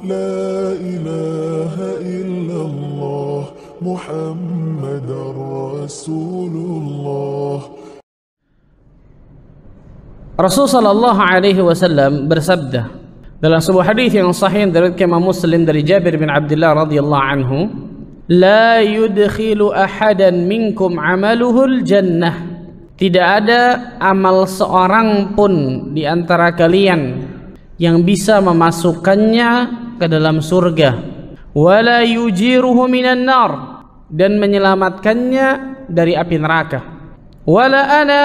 لا إله إلا الله محمد رسول الله. Rasul sallallahu alaihi wasallam bersabda dalam sebuah hadis yang sahih dari Imam Muslim dari Jabir bin Abdullah radhiyallahu anhu, la yudkhilu ahadan minkum amaluhul jannah. Tidak ada amal seorang pun di antara kalian yang bisa memasukkannya ke dalam surga, wala yujiruhu minan nar, dan menyelamatkannya dari api neraka, wala ana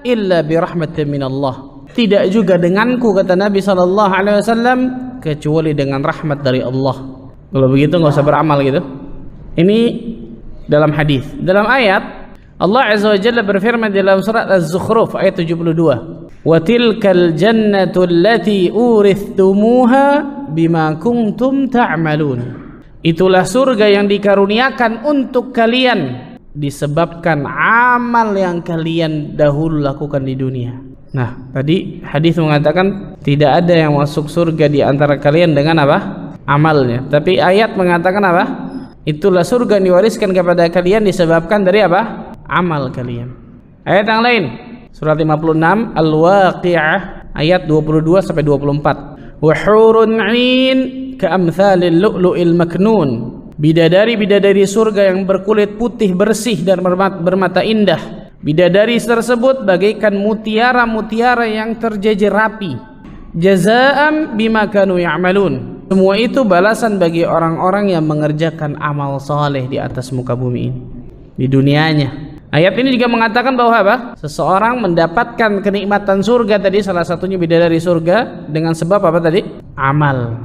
illa birahmatin minallah, tidak juga denganku, kata Nabi SAW, kecuali dengan rahmat dari Allah. Kalau begitu nggak usah beramal gitu. Ini dalam hadis. Dalam ayat Allah Azza wa Jalla berfirman dalam surat Az-Zukhruf ayat 72, wa tilkal jannatu allati urithumuha bima kuntum ta'malun. Itulah surga yang dikaruniakan untuk kalian disebabkan amal yang kalian dahulu lakukan di dunia. Nah, tadi hadis mengatakan tidak ada yang masuk surga di antara kalian dengan apa? Amalnya. Tapi ayat mengatakan apa? Itulah surga yang diwariskan kepada kalian disebabkan dari apa? Amal kalian. Ayat yang lain, surat 56 Al-Waqi'ah ayat 22 sampai 24. Wa hurun 'ain ka'amthalil lu'lu'il maknun. Bidadari-bidadari surga yang berkulit putih bersih dan bermata indah. Bidadari tersebut bagaikan mutiara-mutiara yang terjejer rapi. Jazaa'an bima kanu ya'malun. Semua itu balasan bagi orang-orang yang mengerjakan amal saleh di atas muka bumi ini, di dunianya. Ayat ini juga mengatakan bahwa apa? Seseorang mendapatkan kenikmatan surga tadi, salah satunya bidadari surga, dengan sebab apa tadi? Amal.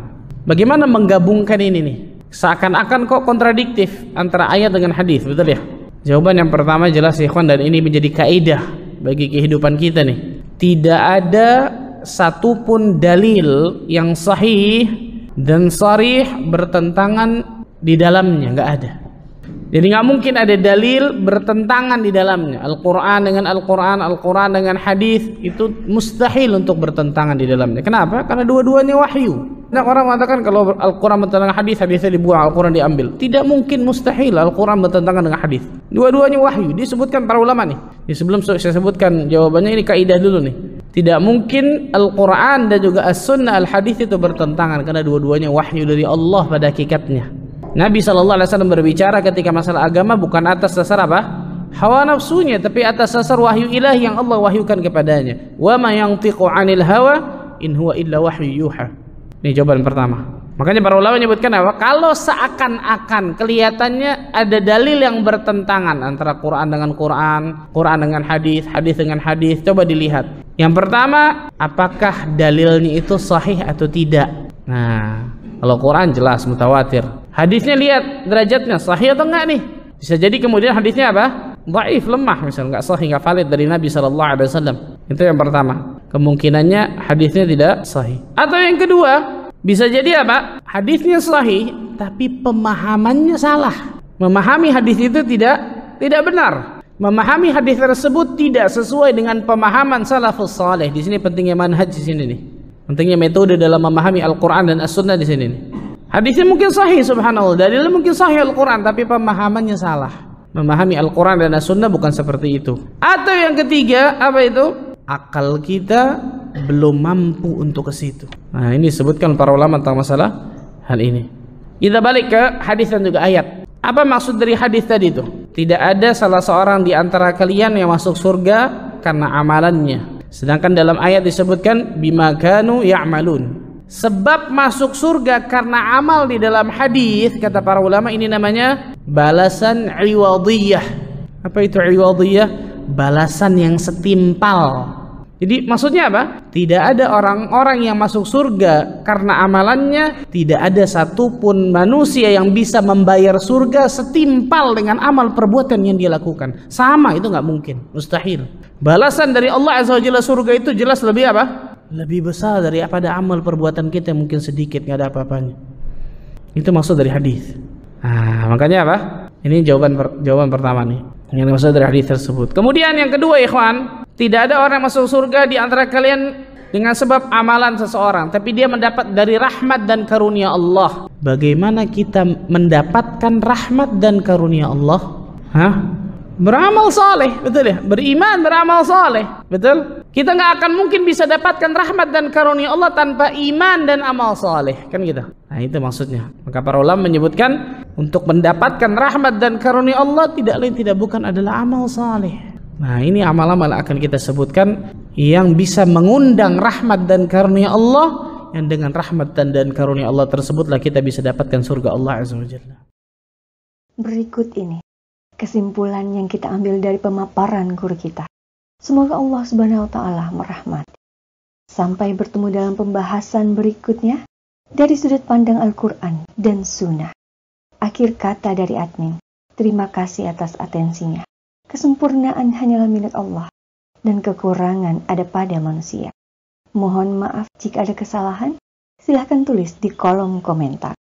Bagaimana menggabungkan ini nih? Seakan-akan kok kontradiktif antara ayat dengan hadis, betul ya? Jawaban yang pertama jelas ya ikhwan, dan ini menjadi kaidah bagi kehidupan kita nih. Tidak ada satupun dalil yang sahih dan sharih bertentangan di dalamnya, nggak ada. Jadi nggak mungkin ada dalil bertentangan di dalamnya. Al-Quran dengan Al-Quran, Al-Quran dengan hadis, itu mustahil untuk bertentangan di dalamnya. Kenapa? Karena dua-duanya wahyu. Nah, orang mengatakan kalau Al-Quran bertentangan dengan hadis, hadisnya dibuang, Al-Quran diambil. Tidak mungkin, mustahil Al-Quran bertentangan dengan hadis. Dua-duanya wahyu. Disebutkan para ulama nih. Sebelum saya sebutkan jawabannya, ini kaidah dulu nih. Tidak mungkin Al-Quran dan juga As-Sunnah, Al-Hadis itu bertentangan, karena dua-duanya wahyu dari Allah pada hakikatnya. Nabi SAW berbicara ketika masalah agama bukan atas dasar apa? Hawa nafsunya, tapi atas dasar wahyu ilahi yang Allah wahyukan kepadanya. Wa ma yantiqu 'anil hawa in huwa illa wahyu yuha. Ini jawaban pertama. Makanya para ulama menyebutkan apa? Kalau seakan-akan kelihatannya ada dalil yang bertentangan antara Quran dengan Quran, Quran dengan hadis, hadis dengan hadis, coba dilihat. Yang pertama, apakah dalilnya itu sahih atau tidak? Nah, kalau Quran jelas mutawatir. Hadisnya lihat derajatnya sahih atau enggak nih? Bisa jadi kemudian hadisnya apa? Dhaif, lemah, misalnya enggak sahih, enggak valid dari Nabi SAW. Itu yang pertama. Kemungkinannya hadisnya tidak sahih. Atau yang kedua, bisa jadi apa? Hadisnya sahih tapi pemahamannya salah. Memahami hadis itu tidak benar. Memahami hadis tersebut tidak sesuai dengan pemahaman salafus saleh. Di sini pentingnya manhaj di sini nih. Pentingnya metode dalam memahami Al-Quran dan As-Sunnah di sini nih. Hadisnya mungkin sahih, subhanallah, dalilnya mungkin sahih Al-Quran, tapi pemahamannya salah. Memahami Al-Quran dan As-Sunnah bukan seperti itu. Atau yang ketiga, apa itu? Akal kita belum mampu untuk ke situ. Nah, ini disebutkan para ulama tentang masalah hal ini. Kita balik ke hadis dan juga ayat. Apa maksud dari hadis tadi itu? Tidak ada salah seorang di antara kalian yang masuk surga karena amalannya. Sedangkan dalam ayat disebutkan bima kanu ya'malun. Sebab masuk surga karena amal di dalam hadis, kata para ulama, ini namanya balasan iwadiyah. Apa itu iwadiyah? Balasan yang setimpal. Jadi maksudnya apa? Tidak ada orang-orang yang masuk surga karena amalannya. Tidak ada satupun manusia yang bisa membayar surga setimpal dengan amal perbuatan yang dia lakukan. Sama, itu nggak mungkin, mustahil. Balasan dari Allah Azza wa Jalla surga itu jelas lebih apa? Lebih besar daripada amal perbuatan kita yang mungkin sedikit, nggak ada apa-apanya. Itu maksud dari hadis. Nah, makanya apa? Ini jawaban pertama nih, yang maksud dari hadis tersebut. Kemudian yang kedua, ikhwan, tidak ada orang masuk surga di antara kalian dengan sebab amalan seseorang, tapi dia mendapat dari rahmat dan karunia Allah. Bagaimana kita mendapatkan rahmat dan karunia Allah? Beramal soleh, betul ya? Beriman, beramal soleh, betul? Kita nggak akan mungkin bisa dapatkan rahmat dan karunia Allah tanpa iman dan amal soleh, kan gitu. Nah itu maksudnya. Maka para ulama menyebutkan untuk mendapatkan rahmat dan karunia Allah tidak lain tidak bukan adalah amal soleh. Nah ini amal-amal akan kita sebutkan yang bisa mengundang rahmat dan karunia Allah, yang dengan rahmat dan karunia Allah tersebutlah kita bisa dapatkan surga Allah Azza wa Jalla. Berikut ini kesimpulan yang kita ambil dari pemaparan guru kita. Semoga Allah Subhanahu wa taala merahmati. Sampai bertemu dalam pembahasan berikutnya dari sudut pandang Al-Qur'an dan Sunnah. Akhir kata dari admin. Terima kasih atas atensinya. Kesempurnaan hanyalah milik Allah dan kekurangan ada pada manusia. Mohon maaf jika ada kesalahan. Silahkan tulis di kolom komentar.